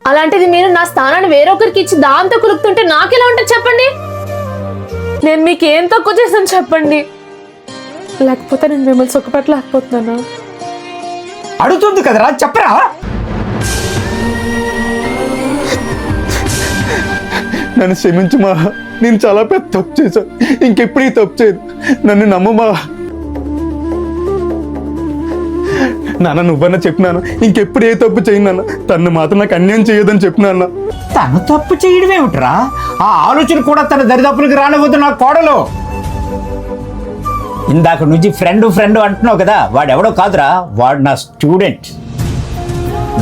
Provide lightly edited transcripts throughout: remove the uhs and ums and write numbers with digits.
అలాంటిది మీరు నా స్థానాన్ని వేరొకరికి ఇచ్చి దాంతో కులుకుతుంటే నాకెలా ఉంటుంది చెప్పండి? నేను మీకు ఏం తక్కువ చేశాను చెప్పండి? లేకపోతే నేను మిమ్మల్ని సుఖపెట్టలేకపోతున్నానా? అడుగుతుంది కదరా, చెప్పరా. నన్ను క్షమించుమా, నేను చాలా పెద్ద తప్పు చేశాను. ఇంకెప్పుడు ఈ తప్పు చేయదు. నన్ను నమ్మమా. నాన్న నువ్వన్నా చెప్పినాను, ఇంకెప్పుడు ఏ తప్పు చేయను నాన్న. తను మాత్రం నాకు అన్యాయం చేయదని చెప్పినా. తను తప్పు చేయడం ఏమిట్రా? ఆ ఆలోచన కూడా తన దరిదాపులకు రానివ్వద్దు నా కోడలు. ఇందాక నుంచి ఫ్రెండ్ అంటున్నావు కదా, వాడెవడో కాదురా, వాడు నా స్టూడెంట్.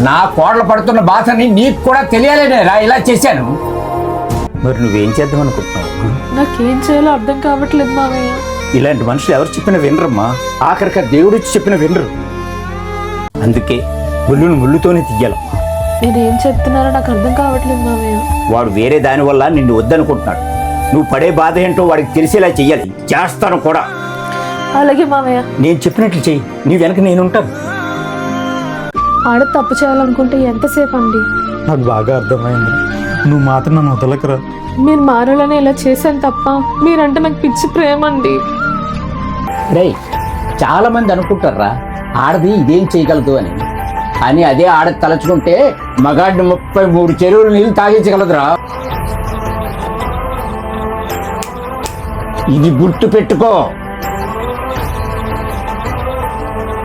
నా కోడలు పడుతున్న బాధని నీకు కూడా తెలియాలనేరా ఇలా చేశాను. మరి నువ్వేం చేద్దాం అనుకుంటున్నావు? నాకేం చేయాలో అర్థం కావట్లేదు మావయ్య. ఇలాంటి మనుషులు ఎవరు చెప్పిన వినరమ్మా. ఆఖరిక దేవుడు వచ్చి చెప్పిన వినరు. అందుకే ముళ్ళును ముళ్ళుతోనే తీయాలి. నేనేం చెప్తున్నారో నాకు అర్థం కావట్లేదు మావయ్య. వాడు వేరే దాని వల్ల నిన్ను వద్దనుకుంటున్నాడు. నువ్వు పడే బాధ ఏంటో వాడికి తెలిసేలా చెయ్యాలి. చేస్తాను కూడా. అలాగే మావయ్య. నేను చెప్పినట్లు చెయ్యి, నీ వెనక నేనుంటాను. ఆడ తప్పు చేయాలనుకుంటే ఎంతసేపు అండి? నాకు బాగా అర్థమైంది. నువ్వు మాత్రం నన్ను వదలకరా. మీరు మారాలని ఇలా చేశాను తప్ప మీరంటే నాకు పిచ్చి ప్రేమ అండి. రేయ్, చాలా మంది అనుకుంటారా ఆడది ఇదేం చేయగలదు అని. కానీ అదే ఆడది తలచుకుంటే మగాడిని 33 చెరువులు నీళ్ళు తాగించగలదురా. ఇది గుర్తు పెట్టుకో.